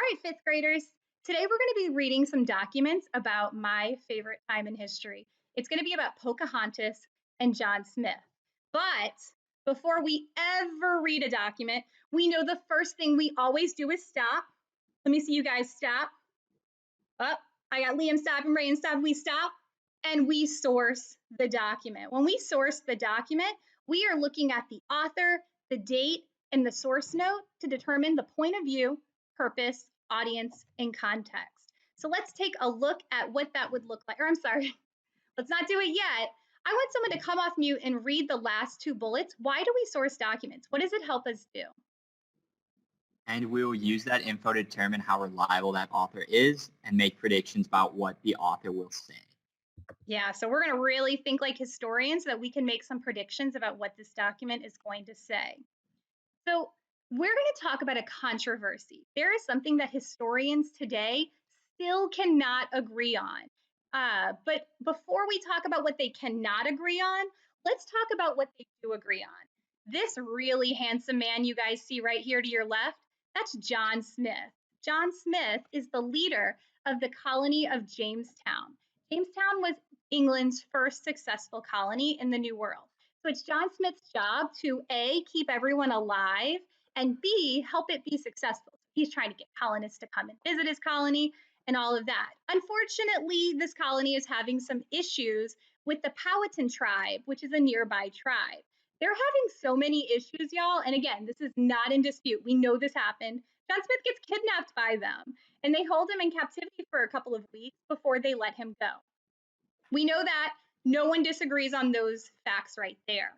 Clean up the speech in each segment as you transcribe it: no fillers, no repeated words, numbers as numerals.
right, fifth graders. Today we're going to be reading some documents about my favorite time in history. It's going to be about Pocahontas and John Smith. But before we ever read a document, we know the first thing we always do is stop. Let me see you guys stop. Up. I got Liam stop and Rayan stop. We stop and we source the document. When we source the document, we are looking at the author, the date, and the source note to determine the point of view, purpose, audience, and context. So let's take a look at what that would look like. Or I'm sorry, let's not do it yet. I want someone to come off mute and read the last two bullets. Why do we source documents? What does it help us do? And we will use that info to determine how reliable that author is and make predictions about what the author will say. Yeah, so we're going to really think like historians so that we can make some predictions about what this document is going to say. So we're going to talk about a controversy. There is something that historians today still cannot agree on. But before we talk about what they cannot agree on, let's talk about what they do agree on. This really handsome man you guys see right here to your left, that's John Smith. John Smith is the leader of the colony of Jamestown. Jamestown was England's first successful colony in the New World. So it's John Smith's job to A, keep everyone alive, and B, help it be successful. He's trying to get colonists to come and visit his colony and all of that. Unfortunately, this colony is having some issues with the Powhatan tribe, which is a nearby tribe. They're having so many issues, y'all. And again, this is not in dispute. We know this happened. John Smith gets kidnapped by them, and they hold him in captivity for a couple of weeks before they let him go. We know that. No one disagrees on those facts right there.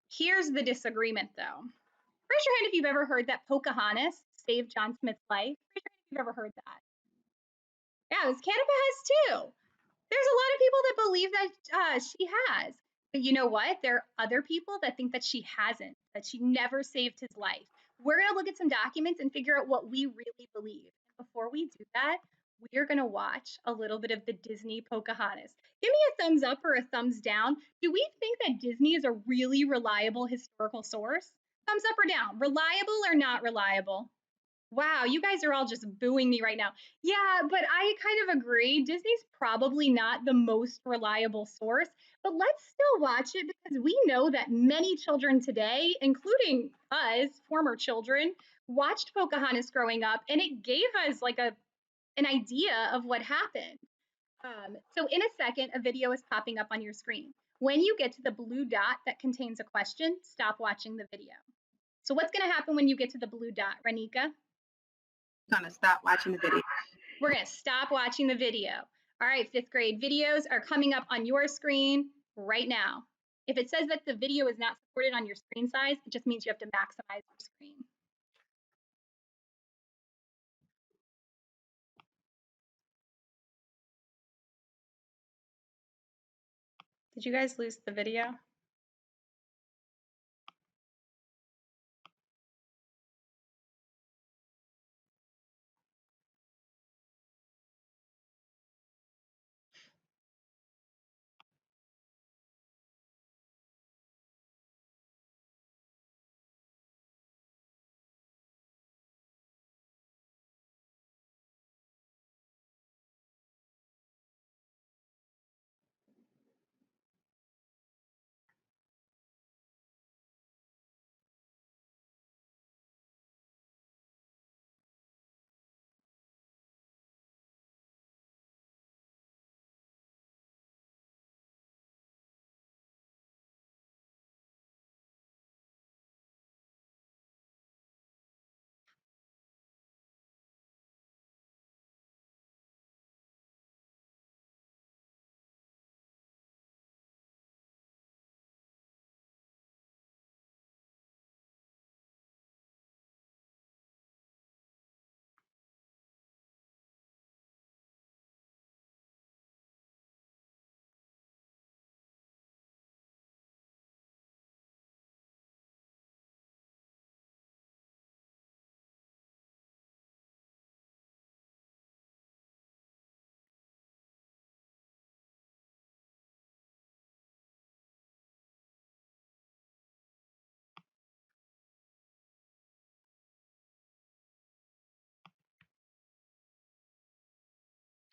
Here's the disagreement, though. Raise your hand if you've ever heard that Pocahontas saved John Smith's life. Raise your hand if you've ever heard that. Yeah, Miss Canada has too. There's a lot of people that believe that she has. But you know what? There are other people that think that she hasn't, that she never saved his life. We're going to look at some documents and figure out what we really believe. Before we do that, we are going to watch a little bit of the Disney Pocahontas. Give me a thumbs up or a thumbs down. Do we think that Disney is a really reliable historical source? Thumbs up or down? Reliable or not reliable? Wow, you guys are all just booing me right now. Yeah, but I kind of agree. Disney's probably not the most reliable source, but let's still watch it because we know that many children today, including us, former children, watched Pocahontas growing up, and it gave us like an idea of what happened. So in a second, a video is popping up on your screen. When you get to the blue dot that contains a question, stop watching the video. So what's going to happen when you get to the blue dot, Ranika? Gonna stop watching the video. We're going to stop watching the video. All right, fifth grade, videos are coming up on your screen right now. If it says that the video is not supported on your screen size, it just means you have to maximize your screen. Did you guys lose the video?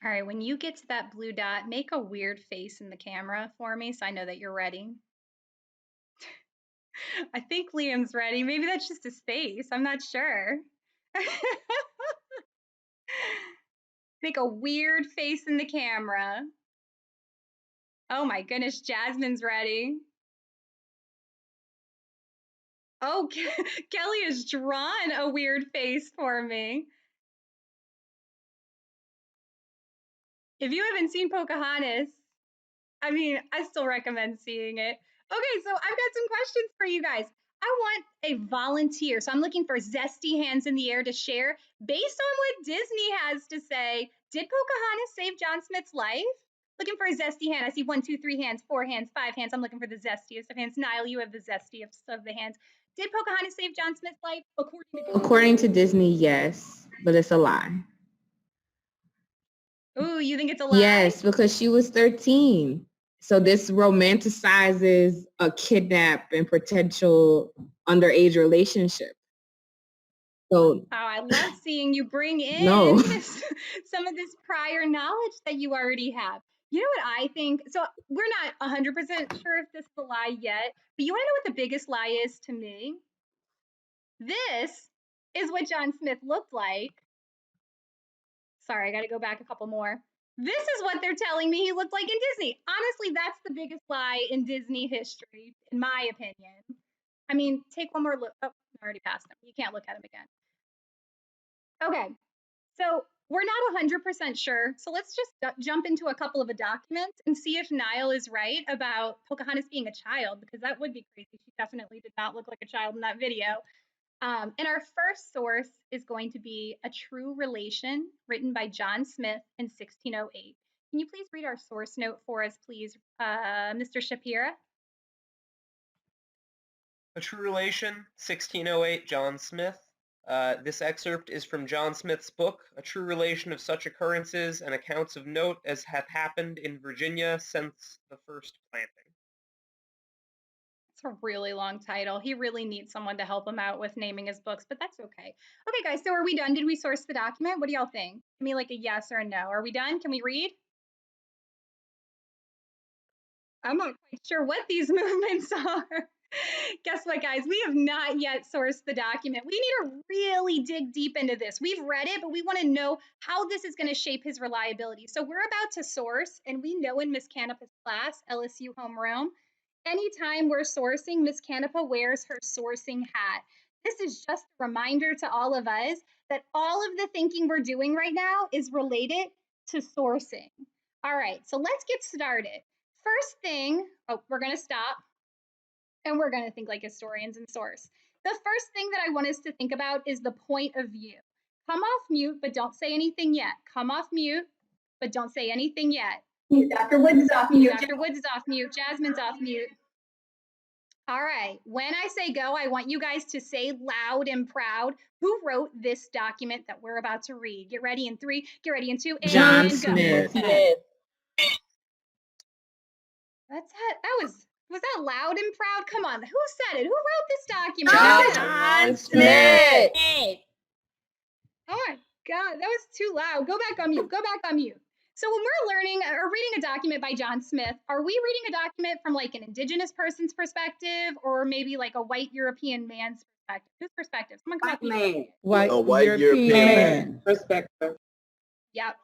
All right, when you get to that blue dot, make a weird face in the camera for me so I know that you're ready. I think Liam's ready. Maybe that's just his face. I'm not sure. Make a weird face in the camera. Oh my goodness, Jasmine's ready. Oh, Kelly has drawn a weird face for me. If you haven't seen Pocahontas, I mean, I still recommend seeing it. Okay, so I've got some questions for you guys. I want a volunteer. So I'm looking for zesty hands in the air to share based on what Disney has to say. Did Pocahontas save John Smith's life? Looking for a zesty hand. I see 1, 2, 3 hands, 4 hands, 5 hands. I'm looking for the zestiest of hands. Niall, you have the zestiest of the hands. Did Pocahontas save John Smith's life? According to Disney, yes, but it's a lie. Ooh, you think it's a lie? Yes, because she was 13. So this romanticizes a kidnap and potential underage relationship. So Oh, I love seeing you bring in no. some of this prior knowledge that you already have. You know what I think? So we're not 100% sure if this is a lie yet, but you want to know what the biggest lie is to me? This is what John Smith looked like. Sorry, I got to go back a couple more. This is what they're telling me he looked like in Disney. Honestly, that's the biggest lie in Disney history, in my opinion. I mean, take one more look. Oh, I already passed him. You can't look at him again. Okay, so we're not 100% sure. So let's just jump into a couple of the documents and see if Niall is right about Pocahontas being a child, because that would be crazy. She definitely did not look like a child in that video. And our first source is going to be A True Relation, written by John Smith in 1608. Can you please read our source note for us, please, Mr. Shapira? A True Relation, 1608, John Smith. This excerpt is from John Smith's book, A True Relation of Such Occurrences and Accounts of Note as Hath Happened in Virginia Since the First Planting. It's a really long title. He really needs someone to help him out with naming his books, but that's okay. Okay, guys, so are we done? Did we source the document? What do y'all think? Give me like a yes or a no. Are we done? Can we read? I'm not quite sure what these movements are. Guess what, guys? We have not yet sourced the document. We need to really dig deep into this. We've read it, but we want to know how this is going to shape his reliability. So we're about to source, and we know in Miss Canepa's class, LSU homeroom, anytime we're sourcing, Miss Canepa wears her sourcing hat. This is just a reminder to all of us that all of the thinking we're doing right now is related to sourcing. All right, so let's get started. First thing, we're going to stop and we're going to think like historians and source. The first thing that I want us to think about is the point of view. Come off mute, but don't say anything yet. Come off mute, but don't say anything yet. Dr. Woods is off mute. Dr. Woods is off mute. Jasmine's off mute. All right, when I say go, I want you guys to say loud and proud who wrote this document that we're about to read. Get ready in 3, get ready in 2, and John go. Smith. That's it. Was that loud and proud? Come on, who said it? Who wrote this document? John Smith. Oh my God, that was too loud. Go back on mute. Go back on mute. So when we're learning or reading a document by John Smith, are we reading a document from like an indigenous person's perspective or maybe like a white European man's perspective? Whose perspective? Someone come up with White European man. Perspective. Yep.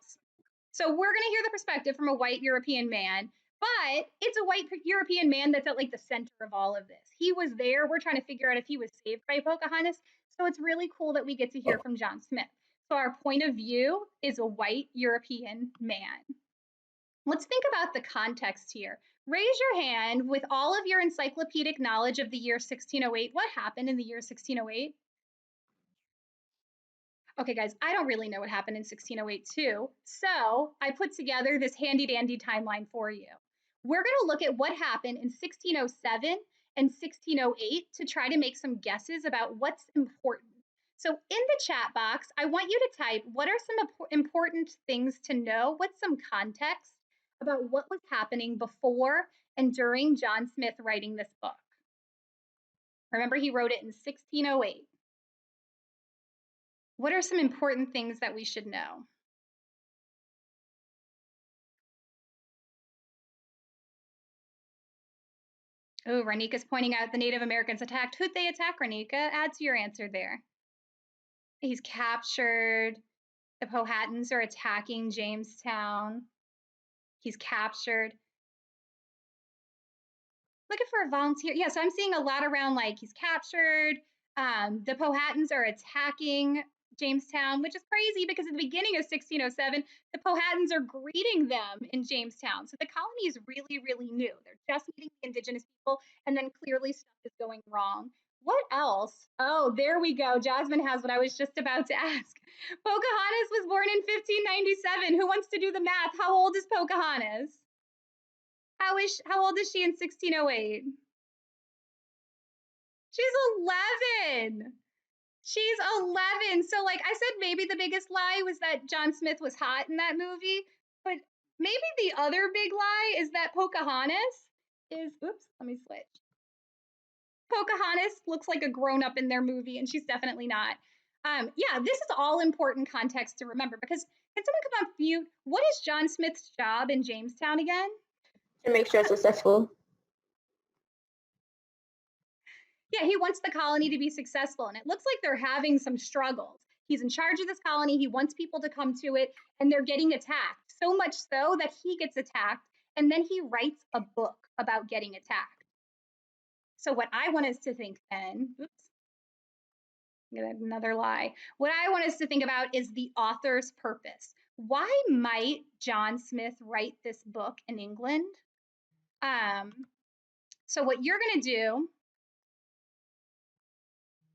So we're going to hear the perspective from a white European man, but it's a white European man that's at like the center of all of this. He was there. We're trying to figure out if he was saved by Pocahontas. So it's really cool that we get to hear from John Smith. So our point of view is a white European man. Let's think about the context here. Raise your hand with all of your encyclopedic knowledge of the year 1608. What happened in the year 1608? Okay, guys, I don't really know what happened in 1608 too, so I put together this handy-dandy timeline for you. We're going to look at what happened in 1607 and 1608 to try to make some guesses about what's important. So in the chat box, I want you to type, what are some important things to know? What's some context about what was happening before and during John Smith writing this book? Remember, he wrote it in 1608. What are some important things that we should know? Oh, Ranika's pointing out the Native Americans attacked. Who'd they attack, Ranika? Add to your answer there. He's captured. The Powhatans are attacking Jamestown. He's captured. Looking for a volunteer. Yeah, so I'm seeing a lot around like he's captured. The Powhatans are attacking Jamestown, which is crazy because at the beginning of 1607, the Powhatans are greeting them in Jamestown. So the colony is really, really new. They're just meeting the indigenous people, and then clearly stuff is going wrong. What else? Oh, there we go. Jasmine has what I was just about to ask. Pocahontas was born in 1597. Who wants to do the math? How old is Pocahontas? How old is she in 1608? She's 11. She's 11. So like I said, maybe the biggest lie was that John Smith was hot in that movie, but maybe the other big lie is that Pocahontas is, oops, let me switch. Pocahontas looks like a grown-up in their movie, and she's definitely not. Yeah, this is all important context to remember because can someone come off mute? What is John Smith's job in Jamestown again? To make sure it's successful. Yeah, he wants the colony to be successful, and it looks like they're having some struggles. He's in charge of this colony. He wants people to come to it, and they're getting attacked. So much so that he gets attacked, and then he writes a book about getting attacked. So what I want us to think then, oops, another lie. What I want us to think about is the author's purpose. Why might John Smith write this book in England? So what you're going to do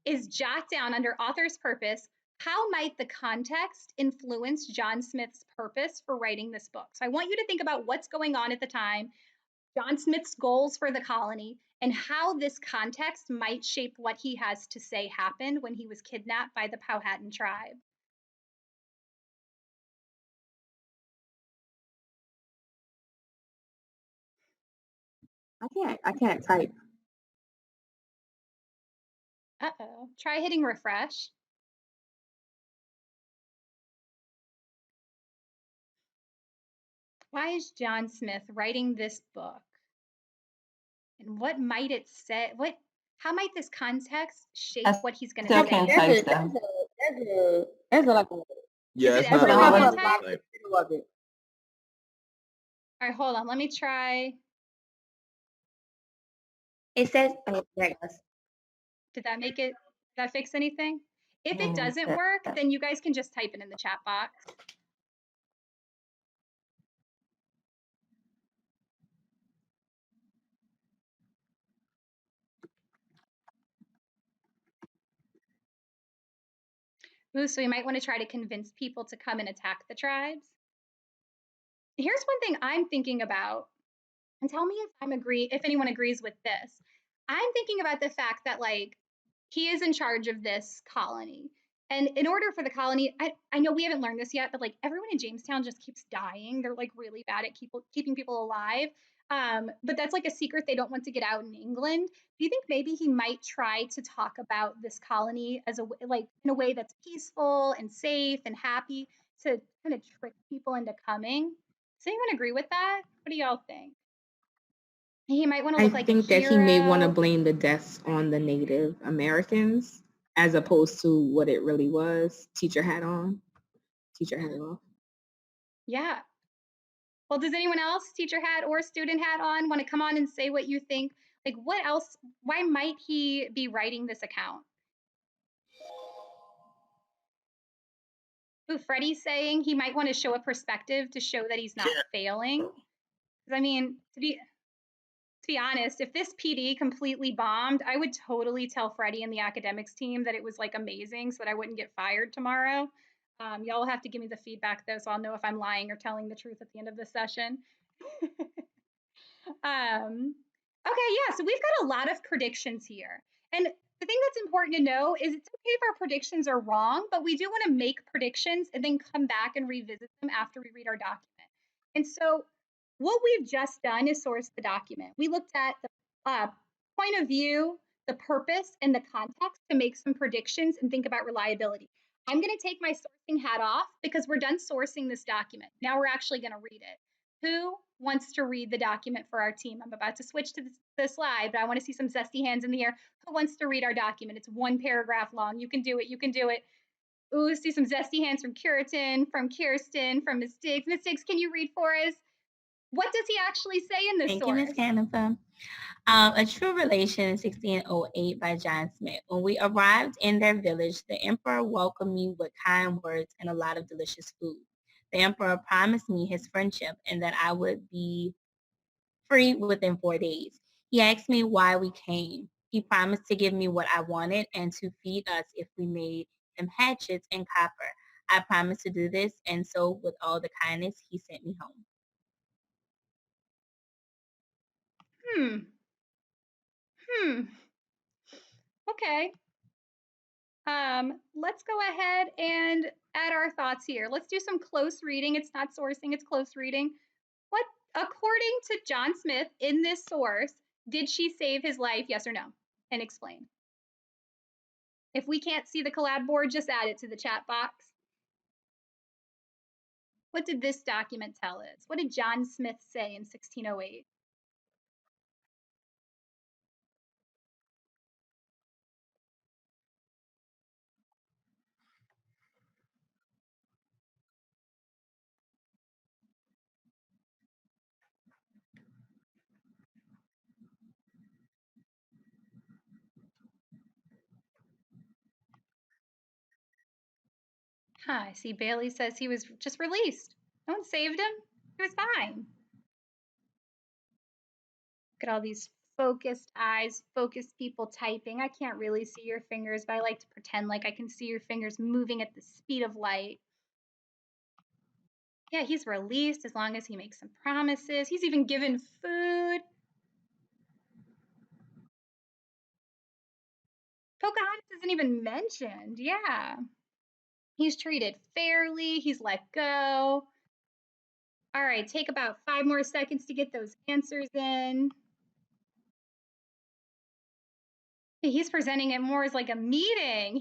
is jot down under author's purpose, how might the context influence John Smith's purpose for writing this book? So I want you to think about what's going on at the time, John Smith's goals for the colony, and how this context might shape what he has to say happened when he was kidnapped by the Powhatan tribe. I can't type. Uh-oh. Try hitting refresh. Why is John Smith writing this book? And what might it say? How might this context shape what he's going to Still say? can't type though. There's a like Yeah, Is it's it not ever allowing really me a to type? type. All right, hold on. Let me try. It says, oh, there it goes. Did that fix anything? If it Yeah, doesn't work, then you guys can just type it in the chat box. Ooh, so we might want to try to convince people to come and attack the tribes. Here's one thing I'm thinking about, and tell me if anyone agrees with this. I'm thinking about the fact that like he is in charge of this colony. And in order for the colony, I know we haven't learned this yet, but like everyone in Jamestown just keeps dying. They're like really bad at keeping people alive. But that's like a secret they don't want to get out in England. Do you think maybe he might try to talk about this colony as like in a way that's peaceful and safe and happy to kind of trick people into coming? Does anyone agree with that? What do y'all think? He might want to I look like a think that he may want to hero. blame the deaths on the Native Americans as opposed to what it really was. Teacher hat on, teacher hat off. Yeah. Well, does anyone else, teacher hat or student hat on, want to come on and say what you think? Like, what else? Why might he be writing this account? Ooh, Freddie's saying he might want to show a perspective to show that he's not failing. Because I mean, to be honest, if this PD completely bombed, I would totally tell Freddie and the academics team that it was like amazing, so that I wouldn't get fired tomorrow. Y'all will have to give me the feedback though, so I'll know if I'm lying or telling the truth at the end of the session. Okay, yeah, so we've got a lot of predictions here. And the thing that's important to know is it's okay if our predictions are wrong, but we do want to make predictions and then come back and revisit them after we read our document. And so what we've just done is source the document. We looked at the point of view, the purpose, and the context to make some predictions and think about reliability. I'm going to take my sourcing hat off because we're done sourcing this document. Now we're actually going to read it. Who wants to read the document for our team? I'm about to switch to the slide, but I want to see some zesty hands in the air. Who wants to read our document? It's 1 paragraph long. You can do it. You can do it. Ooh, see some zesty hands from Curitin, from Kirsten, from Miss Diggs. Miss Diggs, can you read for us? What does he actually say in this Thank you, source? Ms. Canapa. A True Relation in 1608 by John Smith. When we arrived in their village, the emperor welcomed me with kind words and a lot of delicious food. The emperor promised me his friendship and that I would be free within 4 days. He asked me why we came. He promised to give me what I wanted and to feed us if we made him hatchets and copper. I promised to do this, and so with all the kindness, he sent me home. Okay. Let's go ahead and add our thoughts here. Let's do some close reading. It's not sourcing, it's close reading. What, according to John Smith, in this source, did she save his life, yes or no? And explain. If we can't see the collab board, just add it to the chat box. What did this document tell us? What did John Smith say in 1608? I see Bailey says he was just released. No one saved him. He was fine. Look at all these focused eyes, focused people typing. I can't really see your fingers, but I like to pretend like I can see your fingers moving at the speed of light. Yeah, he's released as long as he makes some promises. He's even given food. Pocahontas isn't even mentioned. Yeah. He's treated fairly. He's let go. All right, take about 5 more seconds to get those answers in. He's presenting it more as like a meeting.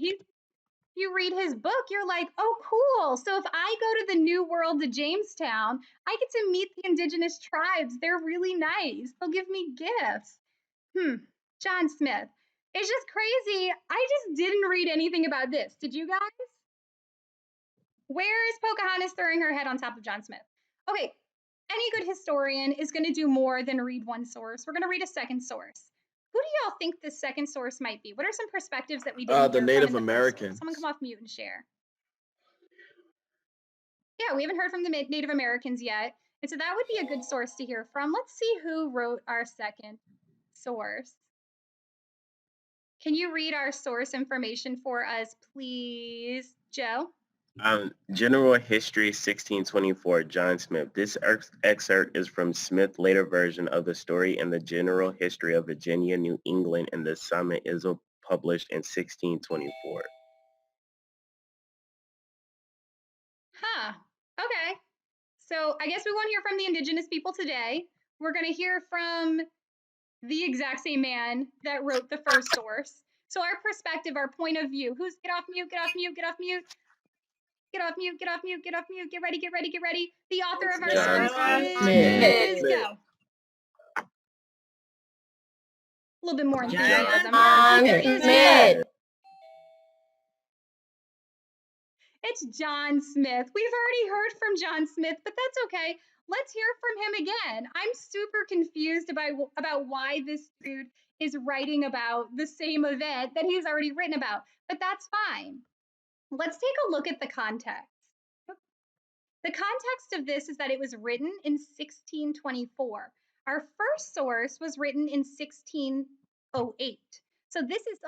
You read his book, you're like, oh, cool. So if I go to the New World to Jamestown, I get to meet the indigenous tribes. They're really nice. They'll give me gifts. John Smith. It's just crazy. I just didn't read anything about this. Did you guys? Where is Pocahontas throwing her head on top of John Smith? Okay, any good historian is going to do more than read one source. We're going to read a second source. Who do y'all think this second source might be? What are some perspectives that we didn't The hear Native from in the first source? Americans. Someone come off mute and share. Yeah, we haven't heard from the Native Americans yet. And so that would be a good source to hear from. Let's see who wrote our second source. Can you read our source information for us, please, Joe? General History 1624, John Smith. This excerpt is from Smith's later version of the story in the General History of Virginia, New England, and the Summit is published in 1624. Huh. Okay. So I guess we won't hear from the indigenous people today. We're going to hear from the exact same man that wrote the first source. So our perspective, our point of view. Who's get off mute, get off mute, get off mute. Get off mute, get off mute, get off mute, get ready, get ready, get ready. The author of our source is go. A little bit more enthusiasm. There is Smith. It's John Smith. We've already heard from John Smith, but that's okay. Let's hear from him again. I'm super confused about why this dude is writing about the same event that he's already written about, but that's fine. Let's take a look at the context. The context of this is that it was written in 1624. Our first source was written in 1608. So this is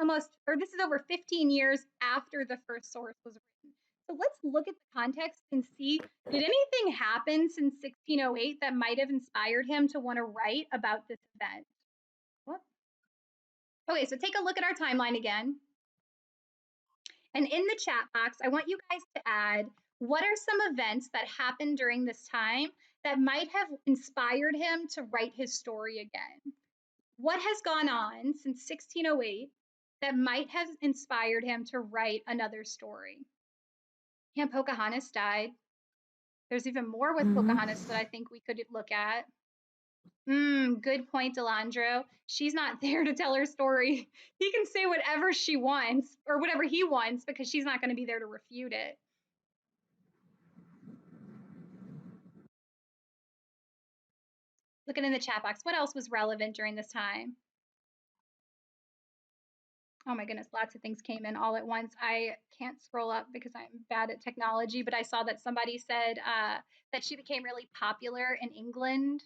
over 15 years after the first source was written. So let's look at the context and see, did anything happen since 1608 that might have inspired him to want to write about this event? Okay, so take a look at our timeline again. And in the chat box, I want you guys to add, what are some events that happened during this time that might have inspired him to write his story again? What has gone on since 1608 that might have inspired him to write another story? Yeah, Pocahontas died. There's even more with Pocahontas that I think we could look at. Good point, Delandro. She's not there to tell her story. He can say whatever she wants or whatever he wants because she's not going to be there to refute it. Looking in the chat box, what else was relevant during this time? Oh my goodness, lots of things came in all at once. I can't scroll up because I'm bad at technology, but I saw that somebody said that she became really popular in England.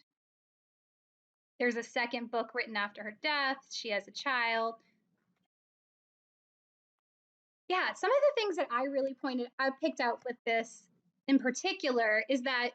There's a second book written after her death. She has a child. Yeah, some of the things that I picked out with this in particular is that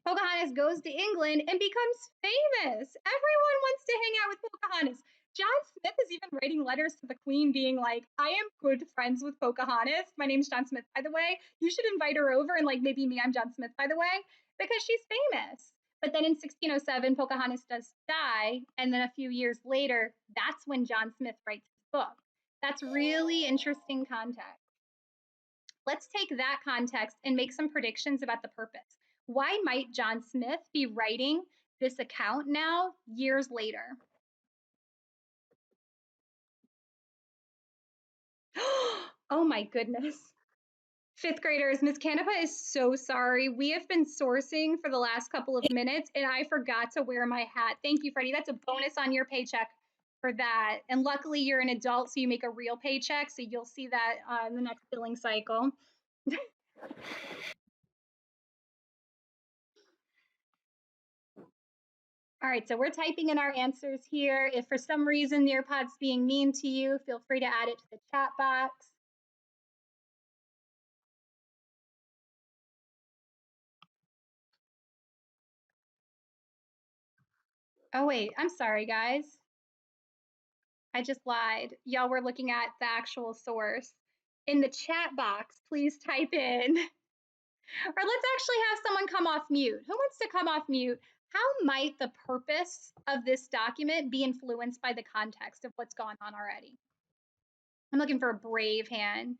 Pocahontas goes to England and becomes famous. Everyone wants to hang out with Pocahontas. John Smith is even writing letters to the Queen being like, I am good friends with Pocahontas. My name's John Smith, by the way. You should invite her over and like maybe me, I'm John Smith, by the way, because she's famous. But then in 1607, Pocahontas does die. And then a few years later, that's when John Smith writes his book. That's really interesting context. Let's take that context and make some predictions about the purpose. Why might John Smith be writing this account now, years later? Oh my goodness. Fifth graders, Miss Canepa is so sorry. We have been sourcing for the last couple of minutes and I forgot to wear my hat. Thank you, Freddie. That's a bonus on your paycheck for that. And luckily you're an adult, so you make a real paycheck. So you'll see that in the next billing cycle. All right, so we're typing in our answers here. If for some reason Nearpod's being mean to you, feel free to add it to the chat box. Oh wait, I'm sorry guys. I just lied. Y'all were looking at the actual source. In the chat box, please type in, or let's actually have someone come off mute. Who wants to come off mute? How might the purpose of this document be influenced by the context of what's gone on already? I'm looking for a brave hand.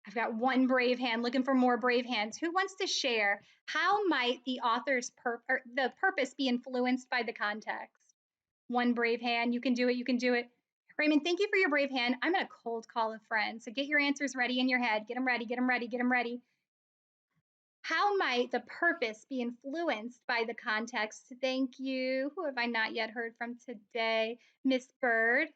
I've got one brave hand, looking for more brave hands. Who wants to share? How might the author's the purpose be influenced by the context? One brave hand. You can do it. You can do it. Raymond, thank you for your brave hand. I'm going to cold call a friend. So get your answers ready in your head. Get them ready. Get them ready. Get them ready. How might the purpose be influenced by the context? Thank you. Who have I not yet heard from today? Miss Bird.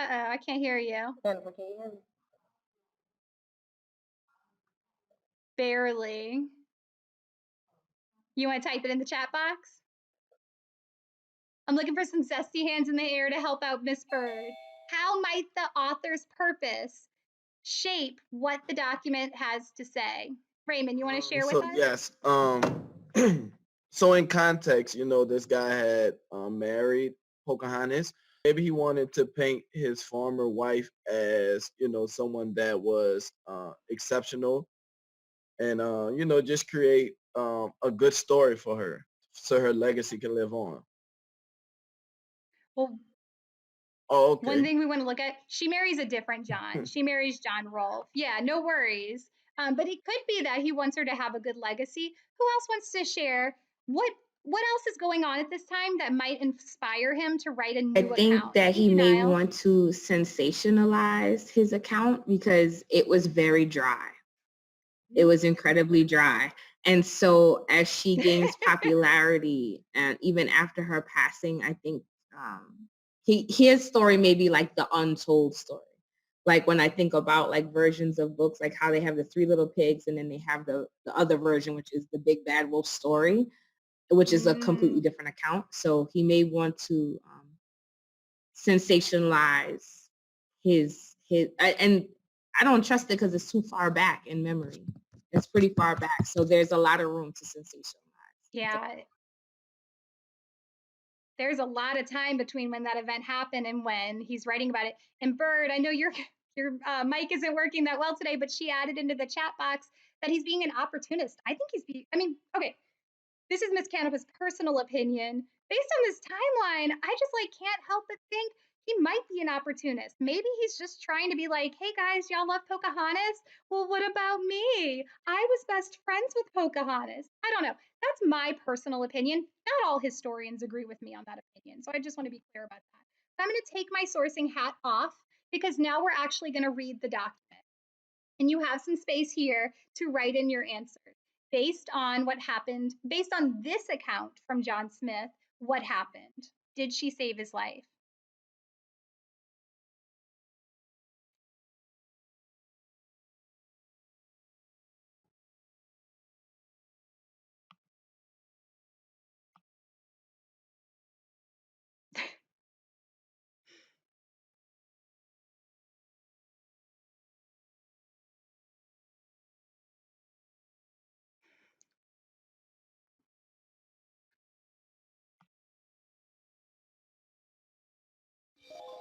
I can't hear you. Barely. You want to type it in the chat box? I'm looking for some zesty hands in the air to help out Miss Bird. How might the author's purpose shape what the document has to say? Raymond, you want to share with us? Yes. So in context, this guy had married Pocahontas. Maybe he wanted to paint his former wife as, someone that was exceptional and, just create a good story for her so her legacy can live on. Well, oh, okay. One thing we want to look at, she marries a different John. She marries John Rolfe. Yeah, no worries. But it could be that he wants her to have a good legacy. Who else wants to share what else is going on at this time that might inspire him to write a new account? I think that he may want to sensationalize his account because it was very dry. It was incredibly dry. And so as she gains popularity and even after her passing, I think his story may be like the untold story. Like when I think about like versions of books, like how they have the Three Little Pigs and then they have the other version, which is the Big Bad Wolf story, which is a completely different account. So he may want to sensationalize his and I don't trust it because it's too far back in memory. It's pretty far back. So there's a lot of room to sensationalize. Yeah. There's a lot of time between when that event happened and when he's writing about it. And Bird, I know your mic isn't working that well today, but she added into the chat box that he's being an opportunist. I think okay. This is Miss Canepa's personal opinion. Based on this timeline, I just can't help but think he might be an opportunist. Maybe he's just trying to be like, hey guys, y'all love Pocahontas? Well, what about me? I was best friends with Pocahontas. I don't know. That's my personal opinion. Not all historians agree with me on that opinion. So I just want to be clear about that. So I'm going to take my sourcing hat off because now we're actually going to read the document. And you have some space here to write in your answers. Based on what happened, based on this account from John Smith, what happened? Did she save his life?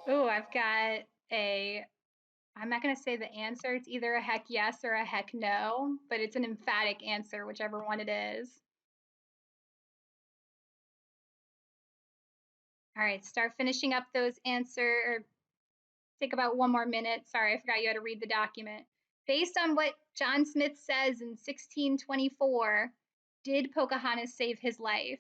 Oh, I've got I'm not going to say the answer. It's either a heck yes or a heck no, but it's an emphatic answer, whichever one it is. All right, start finishing up those answers. Take about 1 more minute. Sorry, I forgot you had to read the document. Based on what John Smith says in 1624, did Pocahontas save his life?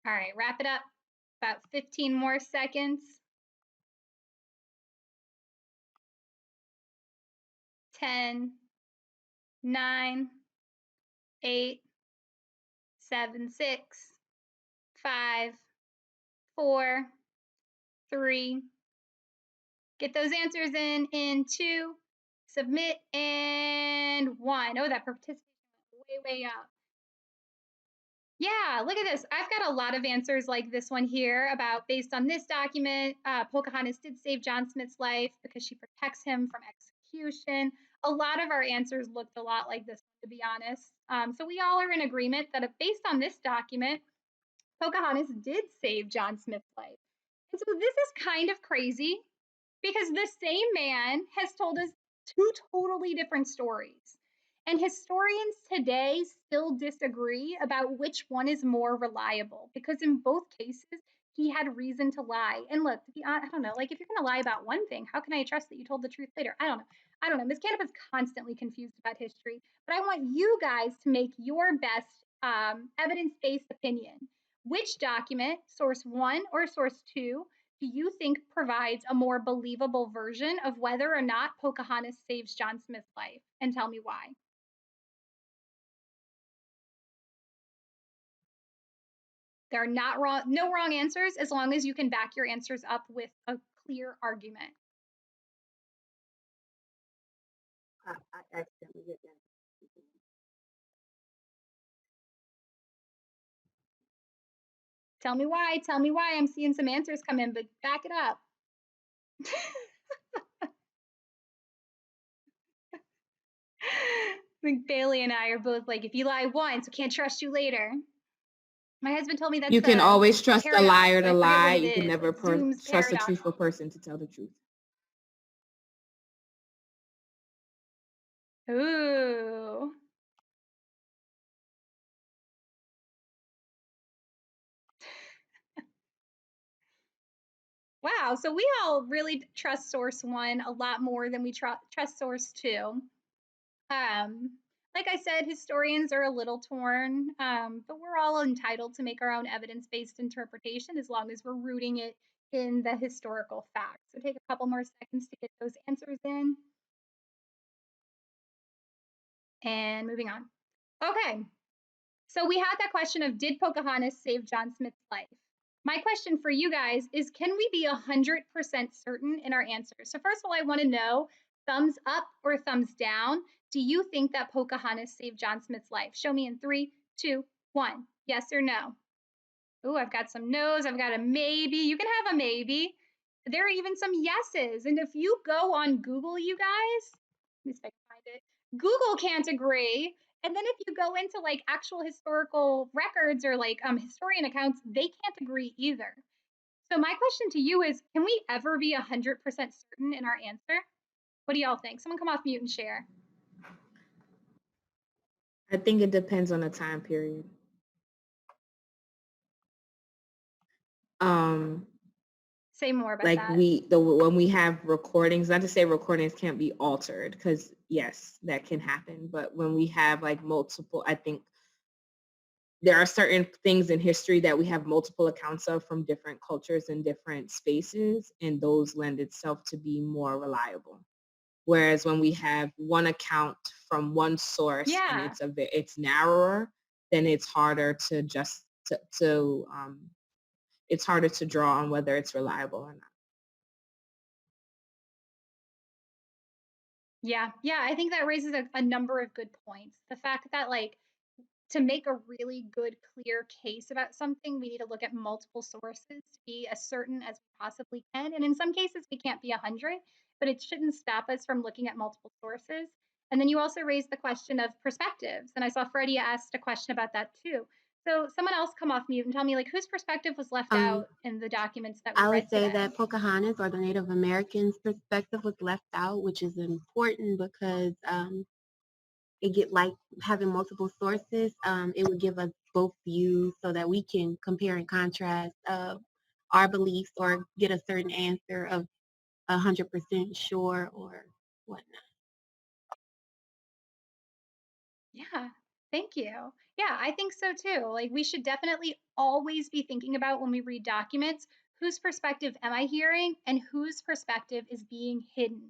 All right, wrap it up. About 15 more seconds. 10, 9, 8, 7, 6, 5, 4, 3. Get those answers in 2, submit, and 1. Oh, that participation went way, way up. Yeah, look at this. I've got a lot of answers like this one here about based on this document, Pocahontas did save John Smith's life because she protects him from execution. A lot of our answers looked a lot like this, to be honest. So we all are in agreement that based on this document, Pocahontas did save John Smith's life. And so this is kind of crazy because the same man has told us 2 totally different stories. And historians today still disagree about which one is more reliable because in both cases, he had reason to lie. And look, to be honest, I don't know, if you're going to lie about one thing, how can I trust that you told the truth later? I don't know. Ms. Canepa's constantly confused about history, but I want you guys to make your best evidence-based opinion. Which document, source 1 or source 2, do you think provides a more believable version of whether or not Pocahontas saves John Smith's life? And tell me why. There are no wrong answers as long as you can back your answers up with a clear argument. I accidentally did that. Tell me why. Tell me why. I'm seeing some answers come in, but back it up. I think Bailey and I are both like, if you lie once, we can't trust you later. My husband told me that's You can always trust a liar to lie. You can never trust a truthful person to tell the truth. Ooh. Wow, so we all really trust source 1 a lot more than we trust source 2. Like I said, historians are a little torn, but we're all entitled to make our own evidence-based interpretation as long as we're rooting it in the historical facts. So take a couple more seconds to get those answers in. And moving on. Okay, so we had that question of did Pocahontas save John Smith's life? My question for you guys is, can we be 100% certain in our answers? So first of all, I want to know, thumbs up or thumbs down, do you think that Pocahontas saved John Smith's life? Show me in 3, 2, 1. Yes or no? Oh, I've got some no's. I've got a maybe. You can have a maybe. There are even some yeses. And if you go on Google, you guys, let me see if I can find it. Google can't agree. And then if you go into like actual historical records or like historian accounts, they can't agree either. So my question to you is, can we ever be 100% certain in our answer? What do y'all think? Someone come off mute and share. I think it depends on the time period. Say more about Like that. when we have recordings, not to say recordings can't be altered, because yes, that can happen. But when we have like multiple, I think there are certain things in history that we have multiple accounts of from different cultures and different spaces, and those lend itself to be more reliable. Whereas when we have one account from one source and Yeah. it's narrower, then it's harder to it's harder to draw on whether it's reliable or not. Yeah. Yeah. I think that raises a number of good points. The fact that like to make a really good, clear case about something, we need to look at multiple sources to be as certain as we possibly can. And in some cases, we can't be 100, but it shouldn't stop us from looking at multiple sources. And then you also raised the question of perspectives. And I saw Freddie asked a question about that too. So someone else come off mute and tell me like whose perspective was left out in the documents that we I read would say today. that Pocahontas or the Native Americans perspective was left out, which is important because it get like having multiple sources. It would give us both views so that we can compare and contrast our beliefs or get a certain answer of 100% sure or whatnot. Yeah, thank you. Yeah, I think so too. Like, we should definitely always be thinking about when we read documents, whose perspective am I hearing and whose perspective is being hidden?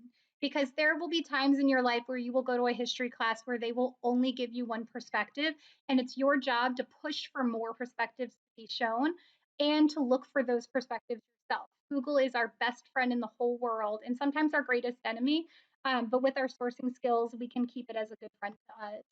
Because there will be times in your life where you will go to a history class where they will only give you one perspective, and it's your job to push for more perspectives to be shown and to look for those perspectives yourself. Google is our best friend in the whole world and sometimes our greatest enemy. But with our sourcing skills, we can keep it as a good friend to us.